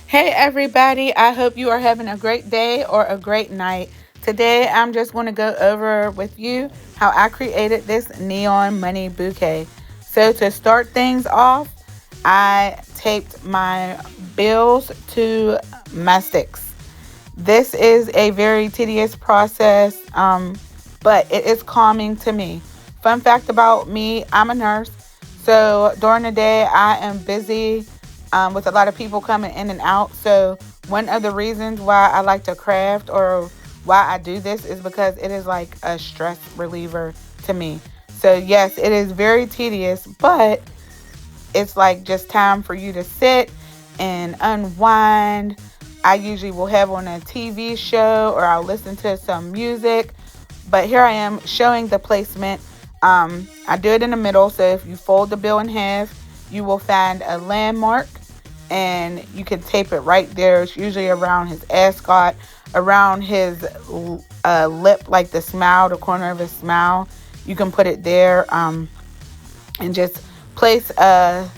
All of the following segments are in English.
Hey everybody, I hope you are having a great day or a great night. Today I'm just going to go over with you how I created this neon money bouquet. So to start things off, I taped my bills to my sticks. This is a very tedious process, but it is calming to me. Fun fact about me, I'm a nurse. So during the day, I am busy with a lot of people coming in and out. So one of the reasons why I like to craft or why I do this is because it is like a stress reliever to me. So yes, it is very tedious, but it's like just time for you to sit and unwind. I usually will have on a TV show or I'll listen to some music. But here I am showing the placement. I do it in the middle. So if you fold the bill in half, you will find a landmark and you can tape it right there. It's usually around his ascot, around his lip, like the smile, the corner of his smile. You can put it there and just place a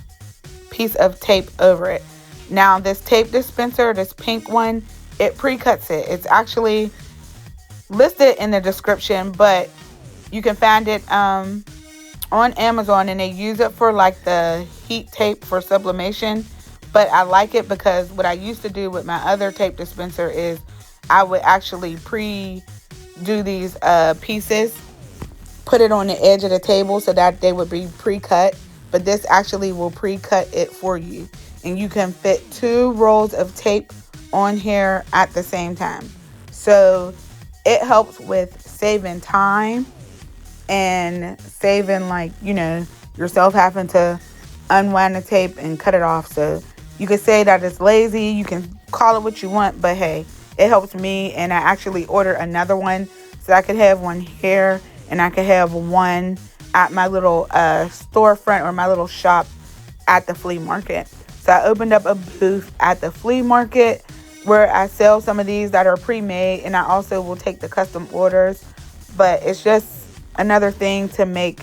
piece of tape over it. Now, this tape dispenser, this pink one, it pre-cuts it. It's actually listed in the description, but you can find it on Amazon, and they use it for like the heat tape for sublimation. But I like it because what I used to do with my other tape dispenser is I would actually do these pieces, put it on the edge of the table so that they would be pre-cut. But this actually will pre-cut it for you. And you can fit 2 rolls of tape on here at the same time. So it helps with saving time and saving, like, yourself having to unwind the tape and cut it off. So you could say that it's lazy. You can call it what you want. But hey, it helps me. And I actually ordered another one so I could have one here and I could have one at my little storefront or my little shop at the flea market. So I opened up a booth at the flea market where I sell some of these that are pre-made, and I also will take the custom orders. But it's just another thing to make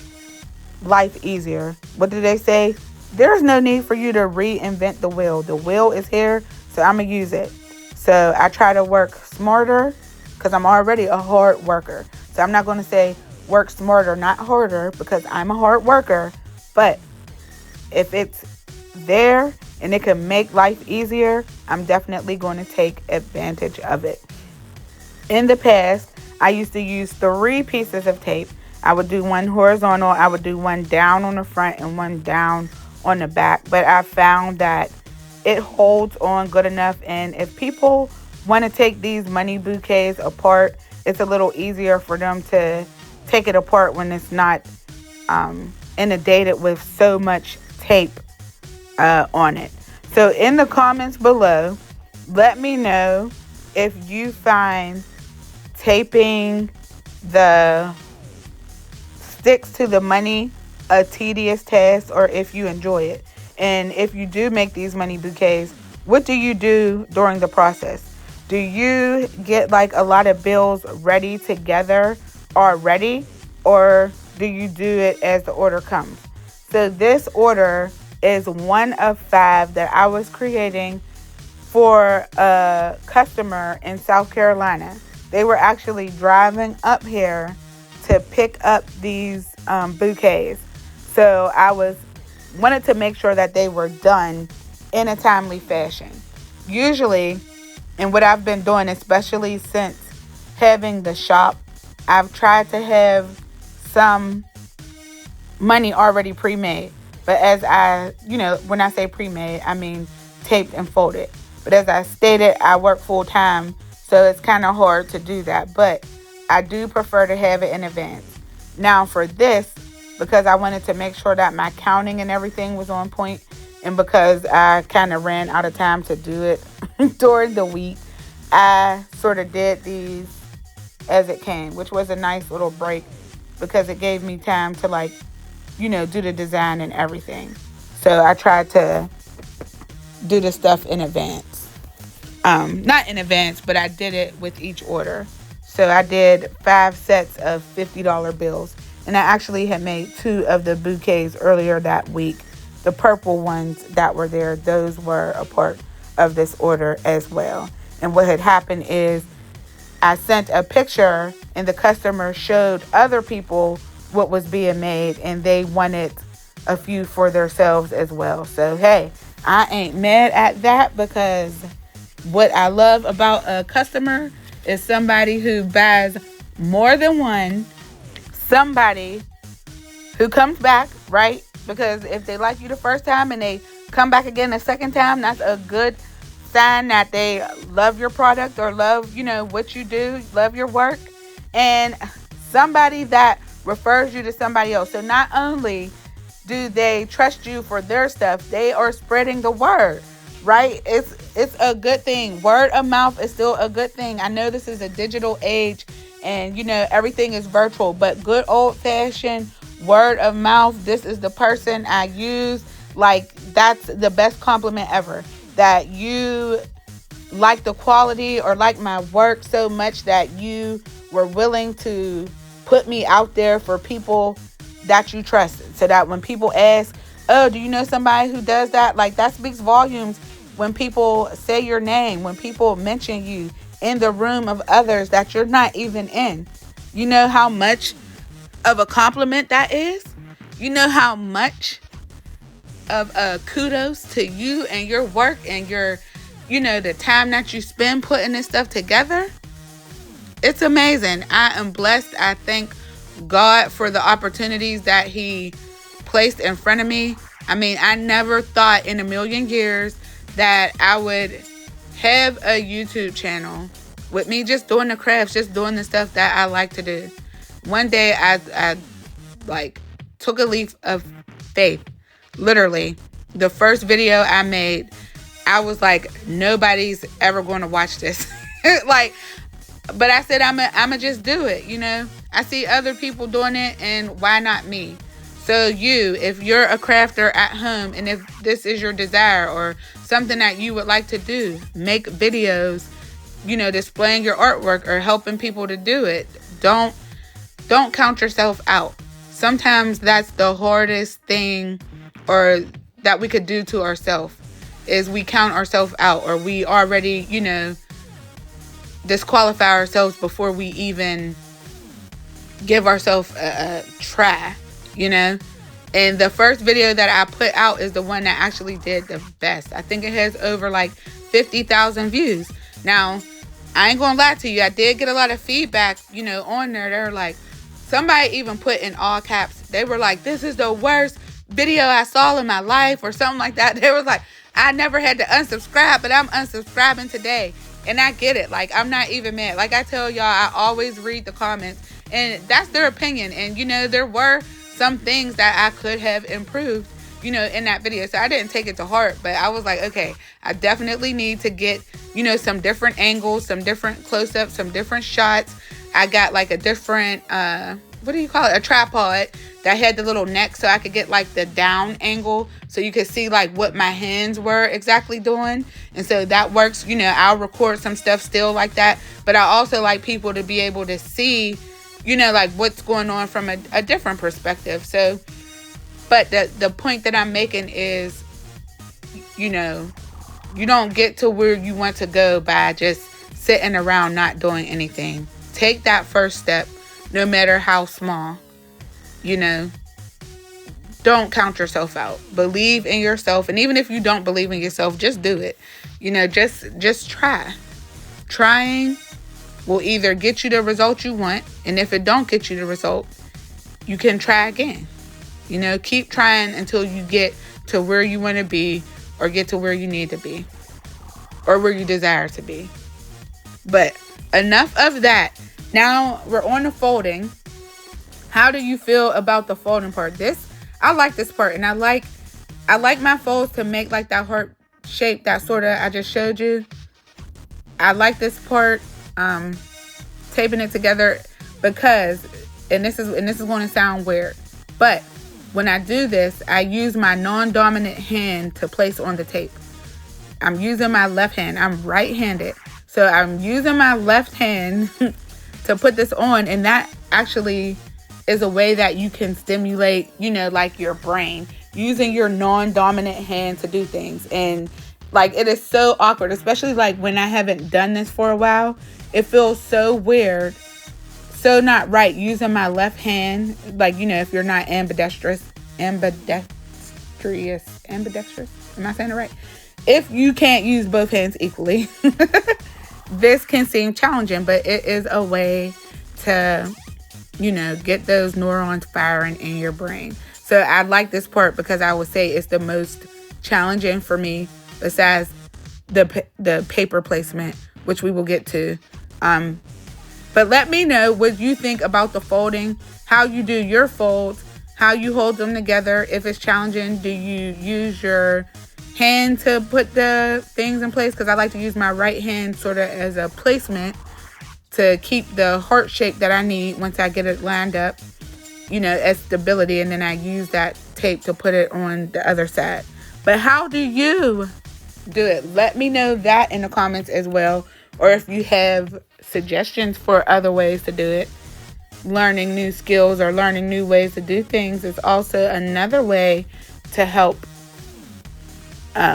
life easier. What do they say? There's no need for you to reinvent the wheel. The wheel is here, so I'm going to use it. So I try to work smarter because I'm already a hard worker. So I'm not going to say work smarter, not harder, because I'm a hard worker. But if it's there and it can make life easier, I'm definitely going to take advantage of it. In the past, I used to use 3 pieces of tape. I would do one horizontal, I would do one down on the front and one down on the back. But I found that it holds on good enough. And if people want to take these money bouquets apart, it's a little easier for them to take it apart when it's not inundated with so much tape on it. So in the comments below, let me know if you find taping the sticks to the money a tedious task or if you enjoy it. And if you do make these money bouquets, what do you do during the process? Do you get like a lot of bills ready together already, or do you do it as the order comes? So this order is one of 5 that I was creating for a customer in South Carolina. They were actually driving up here to pick up these bouquets. So I wanted to make sure that they were done in a timely fashion. Usually, and what I've been doing, especially since having the shop, I've tried to have some money already pre-made. But as when I say pre-made, I mean taped and folded. But as I stated, I work full time, so it's kind of hard to do that. But I do prefer to have it in advance. Now for this, because I wanted to make sure that my counting and everything was on point, and because I kind of ran out of time to do it during the week, I sort of did these as it came, which was a nice little break because it gave me time to do the design and everything. So I tried to do the stuff in advance. Not in advance, but I did it with each order. So I did 5 sets of $50 bills. And I actually had made 2 of the bouquets earlier that week. The purple ones that were there, those were a part of this order as well. And what had happened is I sent a picture and the customer showed other people what was being made and they wanted a few for themselves as well. So, hey, I ain't mad at that, because what I love about a customer is somebody who buys more than one, somebody who comes back, right? Because if they like you the first time and they come back again the second time, that's a good sign that they love your product or love, what you do, love your work. And somebody that refers you to somebody else. So not only do they trust you for their stuff, they are spreading the word, right? It's a good thing. Word of mouth is still a good thing. I know this is a digital age and, everything is virtual, but good old fashioned word of mouth. This is the person I use. Like, that's the best compliment ever. That you like the quality or like my work so much that you were willing to put me out there for people that you trusted. So that when people ask, oh, do you know somebody who does that? Like, that speaks volumes when people say your name, when people mention you in the room of others that you're not even in. You know how much of a compliment that is? You know how much of a kudos to you and your work and your, the time that you spend putting this stuff together? It's amazing. I am blessed. I thank God for the opportunities that He placed in front of me. I mean, I never thought in a million years that I would have a YouTube channel with me just doing the crafts, just doing the stuff that I like to do. One day I took a leap of faith. Literally, the first video I made, I was like, nobody's ever going to watch this. But I said, I'ma just do it, I see other people doing it, and why not me? So if you're a crafter at home, and if this is your desire or something that you would like to do, make videos, displaying your artwork or helping people to do it. Don't count yourself out. Sometimes that's the hardest thing or that we could do to ourselves, is we count ourselves out, or we already, disqualify ourselves before we even give ourselves a try, And the first video that I put out is the one that actually did the best. I think it has over 50,000 views. Now, I ain't gonna lie to you, I did get a lot of feedback, on there. They're like, somebody even put in all caps, they were like, this is the worst video I saw in my life, or something like that. They was like, I never had to unsubscribe, but I'm unsubscribing today. And I get it. I'm not even mad. Like I tell y'all, I always read the comments, and that's their opinion. And, there were some things that I could have improved, in that video. So I didn't take it to heart, but I was like, okay, I definitely need to get, some different angles, some different close-ups, some different shots. I got a different, what do you call it? A tripod that had the little neck, so I could get the down angle, so you could see what my hands were exactly doing. And so that works. I'll record some stuff still like that, but I also like people to be able to see, what's going on from a different perspective. So, but the point that I'm making is, you don't get to where you want to go by just sitting around not doing anything. Take that first step, no matter how small. Don't count yourself out. Believe in yourself. And even if you don't believe in yourself, just do it. Just try. Trying will either get you the result you want, and if it don't get you the result, you can try again. Keep trying until you get to where you want to be, or get to where you need to be, or where you desire to be. But enough of that. Now we're on the folding. How do you feel about the folding part? I like this part, and I like my folds to make that heart shape that sort of I just showed you. I like this part, taping it together, because, and this is going to sound weird, but when I do this, I use my non-dominant hand to place on the tape. I'm using my left hand. I'm right-handed, so I'm using my left hand to put this on, and that actually is a way that you can stimulate, your brain, using your non-dominant hand to do things. And Like, it is so awkward, especially like when I haven't done this for a while. It feels so weird, so not right using my left hand. Like, if you're not ambidextrous. Am I saying it right? If you can't use both hands equally, this can seem challenging, but it is a way to, get those neurons firing in your brain. So I like this part because I would say it's the most challenging for me, besides the paper placement, which we will get to. But let me know what you think about the folding, how you do your folds, how you hold them together. If it's challenging, do you use your hand to put the things in place? Because I like to use my right hand sort of as a placement to keep the heart shape that I need once I get it lined up, as stability. And then I use that tape to put it on the other side. But how do you do it? Let me know that in the comments as well. Or if you have suggestions for other ways to do it. Learning new skills or learning new ways to do things is also another way to help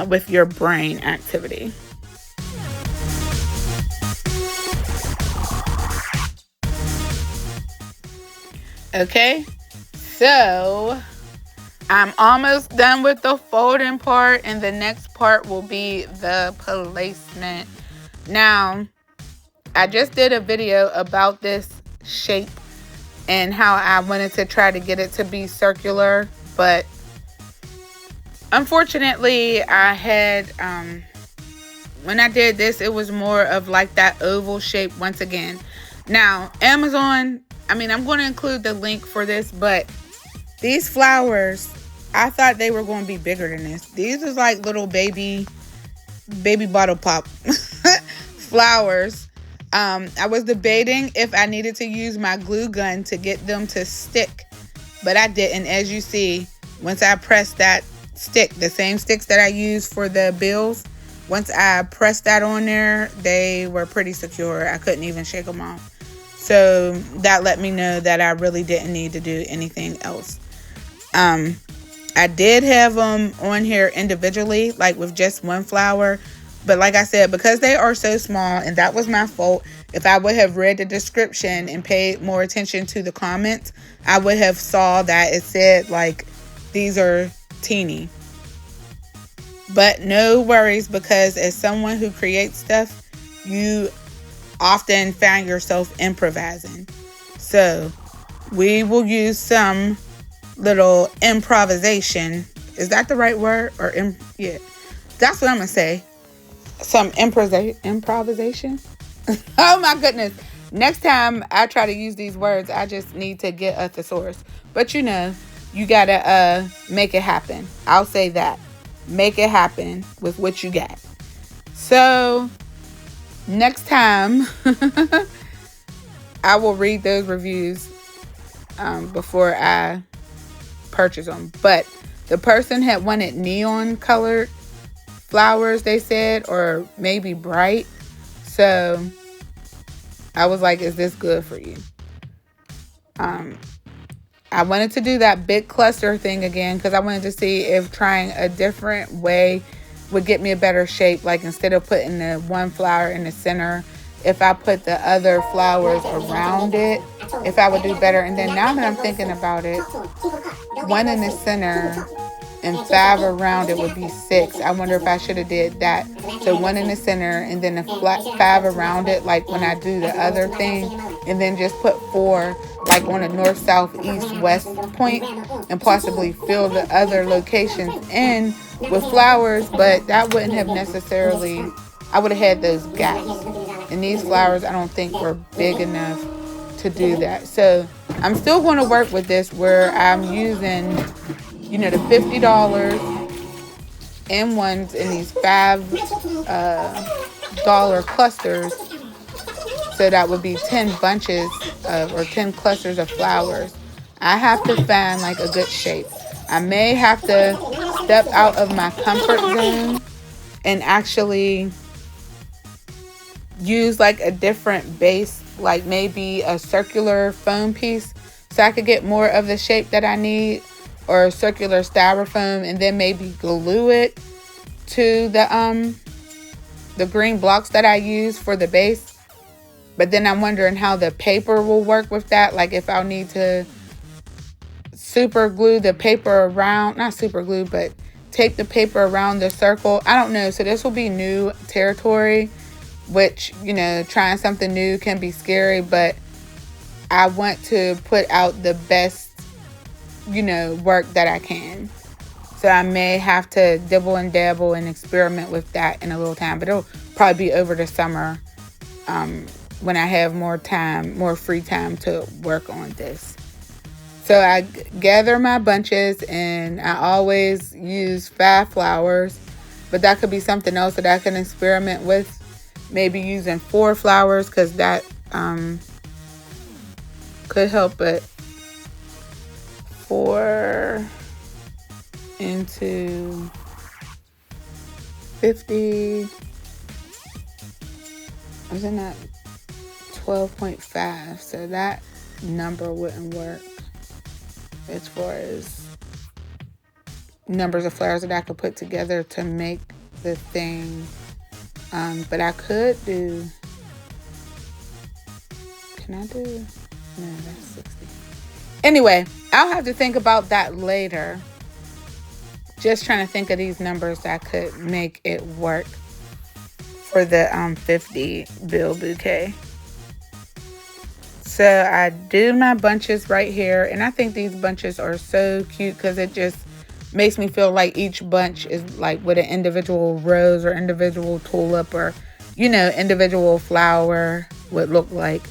with your brain activity. Okay, so I'm almost done with the folding part, and the next part will be the placement. Now, I just did a video about this shape and how I wanted to try to get it to be circular, but unfortunately I had when I did this, it was more of like that oval shape once again. Now, Amazon, I'm going to include the link for this, but these flowers, I thought they were going to be bigger than this. These is like little baby bottle pop flowers. I was debating if I needed to use my glue gun to get them to stick, but I didn't. As you see, once I pressed that stick, the same sticks that I use for the bills, once I pressed that on there, they were pretty secure. I couldn't even shake them off. So that let me know that I really didn't need to do anything else. I did have them on here individually, like with just one flower. But like I said, because they are so small, and that was my fault. If I would have read the description and paid more attention to the comments, I would have saw that it said like these are teeny. But no worries, because as someone who creates stuff, you often find yourself improvising. So we will use some little improvisation. Is that the right word? Or yeah, that's what I'm gonna say. Some improvisation. Oh my goodness. Next time I try to use these words, I just need to get a thesaurus. But you gotta make it happen. I'll say that. Make it happen with what you got. So next time I will read those reviews before I purchase them. But the person had wanted neon colored flowers, they said, or maybe bright. So I was like, is this good for you? I wanted to do that big cluster thing again because I wanted to see if trying a different way would get me a better shape. Like, instead of putting the one flower in the center, if I put the other flowers around it, if I would do better. And then now that I'm thinking about it, one in the center and 5 around it would be 6. I wonder if I should have did that. So 1 in the center and then a flat 5 around it, like when I do the other thing, and then just put 4 like on a north, south, east, west point, and possibly fill the other locations in with flowers. But that wouldn't have necessarily, I would have had those gaps, and these flowers I don't think were big enough to do that. So I'm still going to work with this, where I'm using the $50 in ones in these $5 clusters. So that would be 10 bunches or 10 clusters of flowers. I have to find like a good shape. I may have to step out of my comfort zone and actually use like a different base, like maybe a circular foam piece, so I could get more of the shape that I need, or circular styrofoam, and then maybe glue it to the green blocks that I use for the base. But then I'm wondering how the paper will work with that. Like if I'll need to super glue the paper around, not super glue, but tape the paper around the circle. I don't know. So this will be new territory, which, you know, trying something new can be scary, but I want to put out the best, you know, work that I can. So I may have to dibble and dabble and experiment with that in a little time, but it'll probably be over the summer when I have more time, more free time to work on this. So I gather my bunches, and I always use 5 flowers, but that could be something else that I can experiment with. Maybe using 4 flowers, because that could help. But 4 into 50, isn't that 12.5? So that number wouldn't work as far as numbers of flowers that I could put together to make the thing. But I could do, can I do, no, that's 60. Anyway, I'll have to think about that later. Just trying to think of these numbers that could make it work for the 50 bill bouquet. So I do my bunches right here, and I think these bunches are so cute because it just makes me feel like each bunch is like with an individual rose or individual tulip or, you know, individual flower would look like,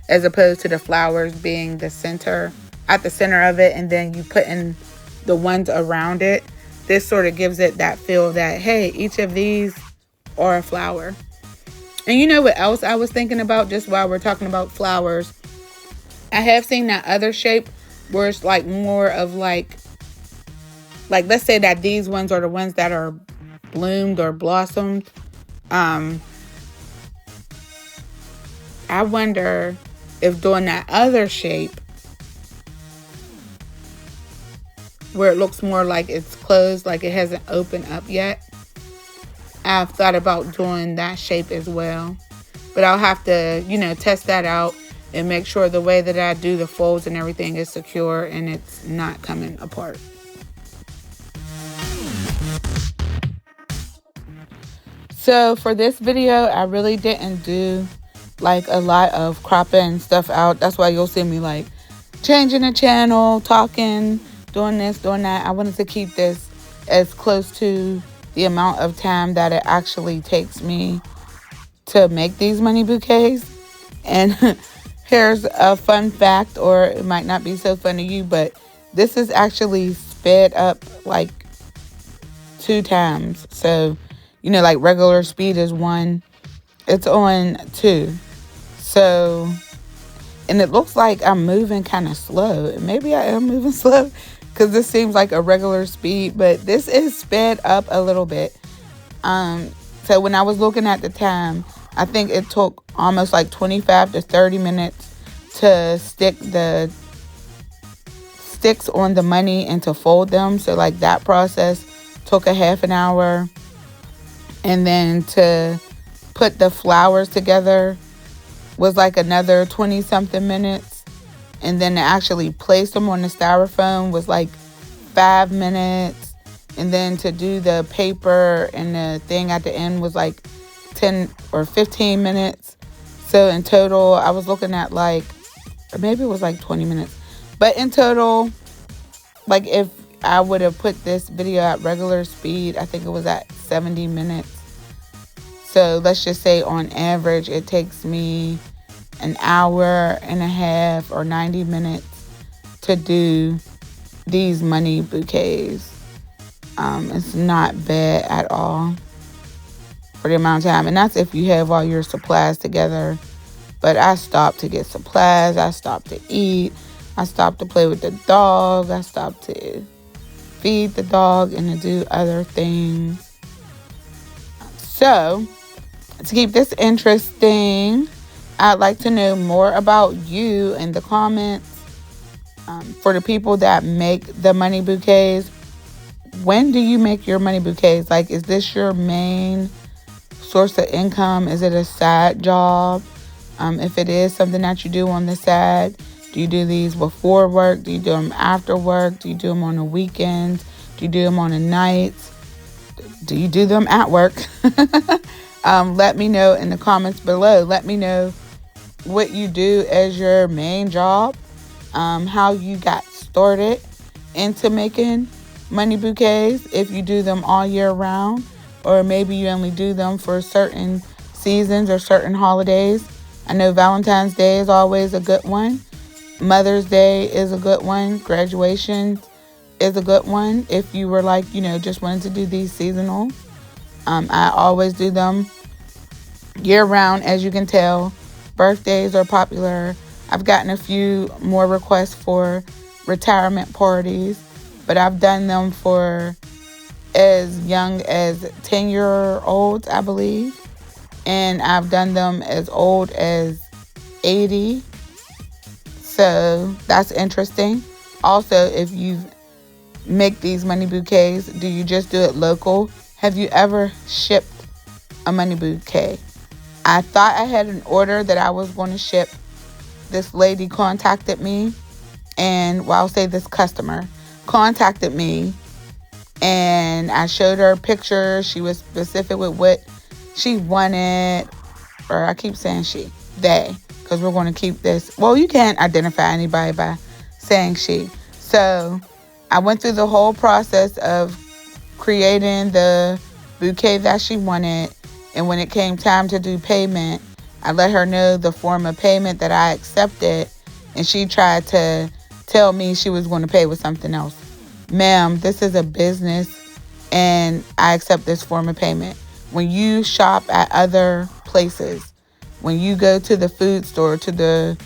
as opposed to the flowers being the center, at the center of it, and then you put in the ones around it. This sort of gives it that feel that, hey, each of these are a flower. And you know what else I was thinking about just while we're talking about flowers? I have seen that other shape where it's like more of like let's say that these ones are the ones that are bloomed or blossomed. I wonder if doing that other shape where it looks more like it's closed, like it hasn't opened up yet, I've thought about doing that shape as well. But I'll have to, you know, test that out and make sure the way that I do the folds and everything is secure and it's not coming apart. So for this video, I really didn't do like a lot of cropping stuff out. That's why you'll see me like changing the channel, talking, doing this, doing that. I wanted to keep this as close to the amount of time that it actually takes me to make these money bouquets. And here's a fun fact, or it might not be so fun to you, but this is actually sped up like 2 times. So, you know, like regular speed is 1, it's on 2. So, and it looks like I'm moving kind of slow. Maybe I am moving slow because this seems like a regular speed, but this is sped up a little bit. So when I was looking at the time, I think it took almost like 25 to 30 minutes to stick the sticks on the money and to fold them. So like that process took a half an hour. And then to put the flowers together was like another 20 something minutes. And then to actually place them on the styrofoam was like 5 minutes. And then to do the paper and the thing at the end was like 10 or 15 minutes. So in total, I was looking at like, or maybe it was like 20 minutes. But in total, like if I would have put this video at regular speed, I think it was at 70 minutes. So let's just say on average, it takes me an hour and a half or 90 minutes to do these money bouquets. It's not bad at all for the amount of time. And that's if you have all your supplies together. But I stopped to get supplies. I stopped to eat. I stopped to play with the dog. I stopped to feed the dog and to do other things. So, to keep this interesting, I'd like to know more about you in the comments. For the people that make the money bouquets, when do you make your money bouquets? Like, is this your main source of income? Is it a side job? If it is something that you do on the side, do you do these before work? Do you do them after work? Do you do them on the weekends? Do you do them on the nights? Do you do them at work? Let me know in the comments below. Let me know what you do as your main job, how you got started into making money bouquets, if you do them all year round, or maybe you only do them for certain seasons or certain holidays. I know Valentine's Day is always a good one. Mother's Day is a good one. Graduation is a good one. If you were like, just wanted to do these seasonal. I always do them year round, as you can tell. Birthdays are popular. I've gotten a few more requests for retirement parties, but I've done them for as young as 10-year-olds, I believe. And I've done them as old as 80. So that's interesting. Also, if you make these money bouquets, do you just do it local? Have you ever shipped a money bouquet? I thought I had an order that I was going to ship. This lady contacted me, and I'll say this customer contacted me, and I showed her pictures. She was specific with what she wanted, or I keep saying they, because we're going to keep this. Well, you can't identify anybody by saying she. So I went through the whole process of creating the bouquet that she wanted. And when it came time to do payment, I let her know the form of payment that I accepted. And she tried to tell me she was going to pay with something else. Ma'am, this is a business, and I accept this form of payment. When you shop at other places, when you go to the food store, to the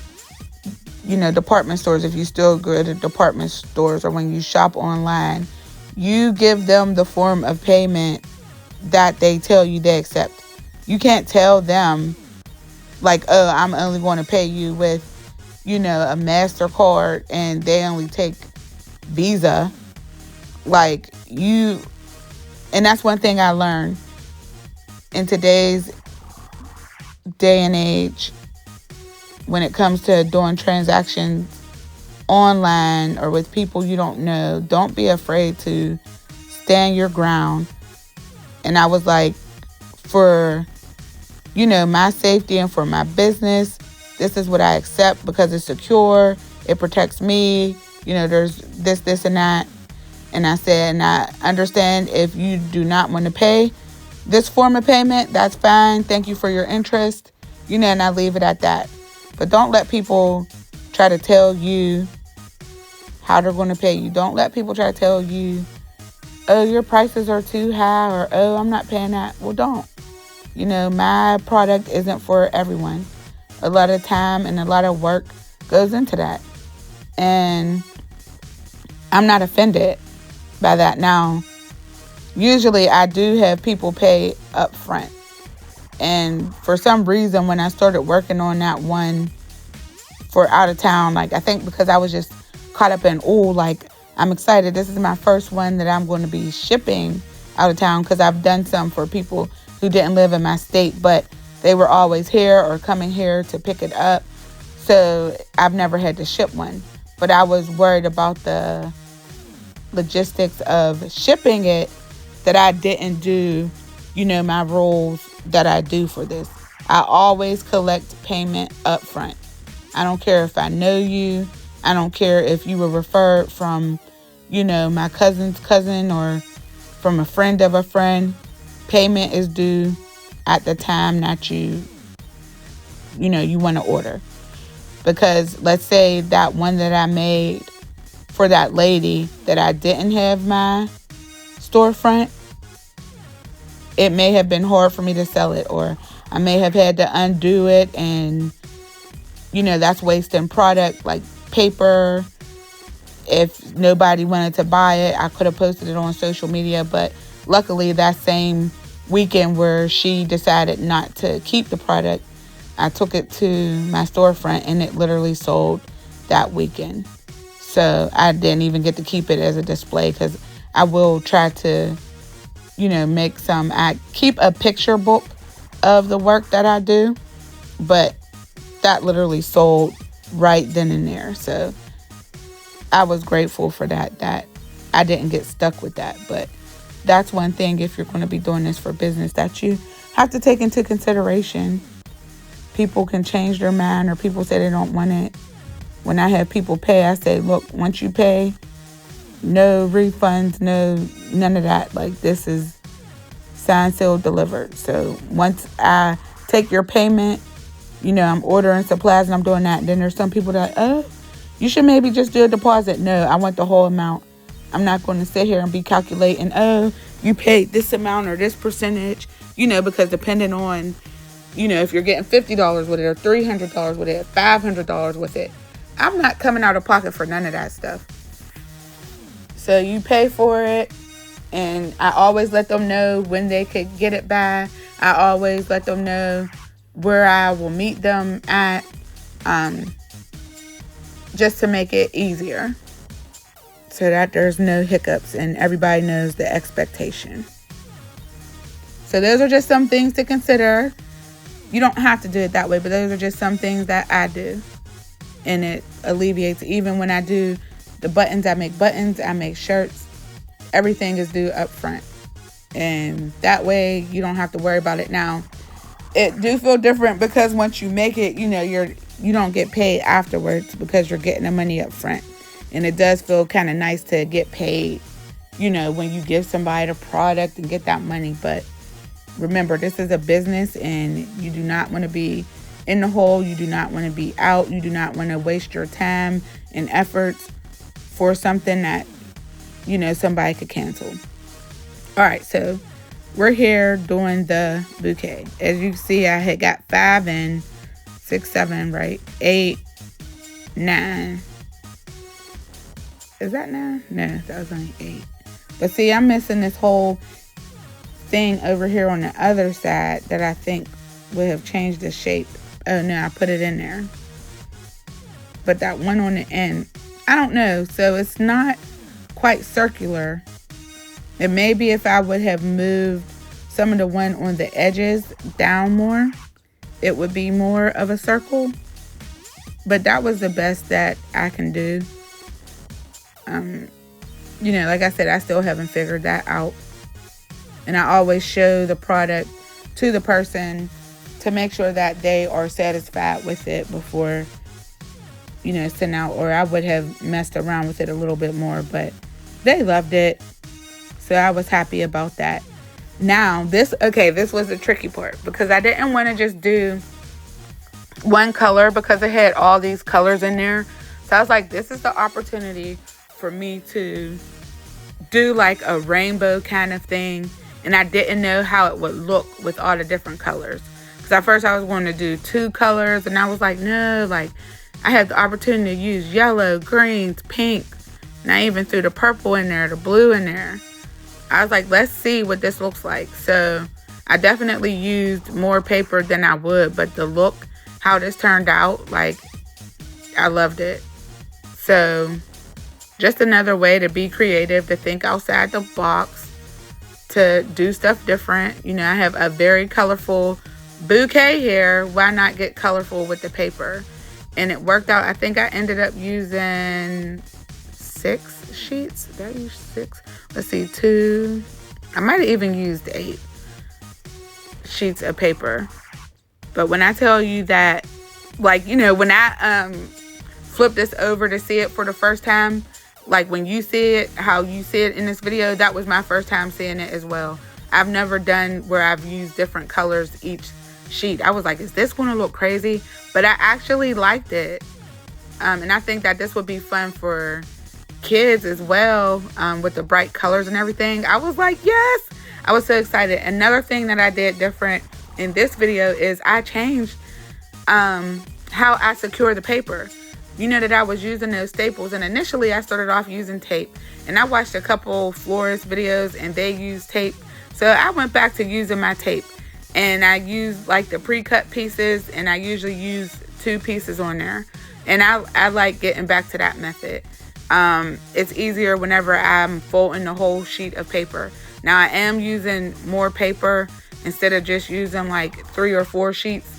department stores, if you still go to department stores, or when you shop online, you give them the form of payment that they tell you they accept. You can't tell them, like, oh, I'm only going to pay you with, a MasterCard, and they only take Visa. Like, and that's one thing I learned in today's day and age when it comes to doing transactions online or with people you don't know. Don't be afraid to stand your ground. And I was like, for, my safety and for my business, this is what I accept because it's secure. It protects me. There's this, and that. And I said, and I understand if you do not want to pay this form of payment, that's fine. Thank you for your interest. And I leave it at that. But don't let people try to tell you how they're going to pay you. Don't let people try to tell you, oh, your prices are too high, or, oh, I'm not paying that. Well, don't. My product isn't for everyone. A lot of time and a lot of work goes into that. And I'm not offended by that. Now, usually I do have people pay up front. And for some reason, when I started working on that one for out of town, like, I think because I was just caught up in, I'm excited. This is my first one that I'm going to be shipping out of town, because I've done some for people who didn't live in my state, but they were always here or coming here to pick it up. So I've never had to ship one. But I was worried about the logistics of shipping it, that I didn't do, my rules that I do for this. I always collect payment up front. I don't care if I know you. I don't care if you were referred from, my cousin's cousin or from a friend of a friend. Payment is due at the time that you want to order. Because let's say that one that I made for that lady that I didn't have my storefront, it may have been hard for me to sell it, or I may have had to undo it, and that's wasting product, like paper. If nobody wanted to buy it, I could have posted it on social media, but luckily that same weekend where she decided not to keep the product, I took it to my storefront, and it literally sold that weekend. So I didn't even get to keep it as a display, because I will try to, make some. I keep a picture book of the work that I do, but that literally sold right then and there. So I was grateful for that I didn't get stuck with that. But that's one thing, if you're going to be doing this for business, that you have to take into consideration. People can change their mind, or people say they don't want it. When I have people pay, I say, look, once you pay, no refunds, none of that. Like, this is signed, sealed, delivered. So once I take your payment, I'm ordering supplies and I'm doing that. And then there's some people that, you should maybe just do a deposit. No, I want the whole amount. I'm not going to sit here and be calculating, you paid this amount or this percentage, because depending on, if you're getting $50 with it or $300 with it, $500 with it, I'm not coming out of pocket for none of that stuff. So you pay for it, and I always let them know when they could get it by. I always let them know where I will meet them at, just to make it easier, so that there's no hiccups and everybody knows the expectation. So those are just some things to consider. You don't have to do it that way, but those are just some things that I do. And it alleviates, even when I do the buttons, I make shirts. Everything is due up front. And that way you don't have to worry about it. Now, it do feel different because once you make it, you don't get paid afterwards because you're getting the money up front. And it does feel kind of nice to get paid, when you give somebody the product and get that money. But remember, this is a business, and you do not want to be in the hole. You do not want to be out. You do not want to waste your time and efforts for something that, somebody could cancel. All right, so we're here doing the bouquet. As you can see, I had got 5 and 6, 7, right? 8, 9. Is that 9? No, that was only 8. But see, I'm missing this whole thing over here on the other side that I think would have changed the shape. Oh no, I put it in there. But that one on the end, I don't know. So it's not quite circular. And maybe if I would have moved some of the one on the edges down more, it would be more of a circle. But that was the best that I can do. Like I said, I still haven't figured that out. And I always show the product to the person to make sure that they are satisfied with it before, send out. Or I would have messed around with it a little bit more, but they loved it. So I was happy about that. Now, this was the tricky part, because I didn't want to just do one color because it had all these colors in there. So I was like, this is the opportunity for me to do like a rainbow kind of thing. And I didn't know how it would look with all the different colors. Because at first I was going to do 2 colors, and I was like, no, like I had the opportunity to use yellow, greens, pink, and I even threw the purple in there, the blue in there. I was like, let's see what this looks like. So I definitely used more paper than I would, but the look, how this turned out, like, I loved it. So just another way to be creative, to think outside the box, to do stuff different. I have a very colorful bouquet here. Why not get colorful with the paper? And it worked out. I think I ended up using 6 sheets. Did I use 6? Let's see, 2. I might have even used 8 sheets of paper. But when I tell you that, like, when I flip this over to see it for the first time, like when you see it, how you see it in this video, that was my first time seeing it as well. I've never done where I've used different colors each sheet. I was like, is this going to look crazy? But I actually liked it. And I think that this would be fun for kids as well, with the bright colors and everything. I was like, yes! I was so excited. Another thing that I did different in this video is I changed how I secure the paper. That I was using those staples, and initially I started off using tape, and I watched a couple florist videos and they used tape, so I went back to using my tape, and I used like the pre-cut pieces, and I usually use 2 pieces on there, and I like getting back to that method. It's easier whenever I'm folding the whole sheet of paper. Now I am using more paper instead of just using like 3 or 4 sheets.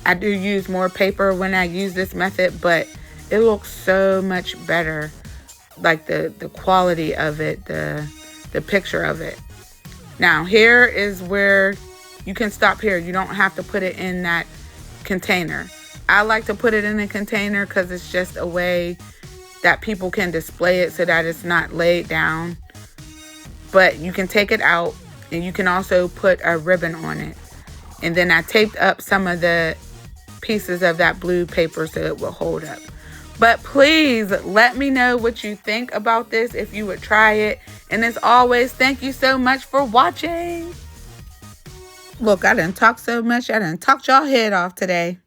I do use more paper when I use this method, but it looks so much better. Like the quality of it, the picture of it. Now here is where you can stop here. You don't have to put it in that container. I like to put it in a container because it's just a way that people can display it so that it's not laid down. But you can take it out and you can also put a ribbon on it. And then I taped up some of the pieces of that blue paper so it will hold up. But please let me know what you think about this, if you would try it. And as always, thank you so much for watching. Look, I done talked so much. I done talked y'all head off today.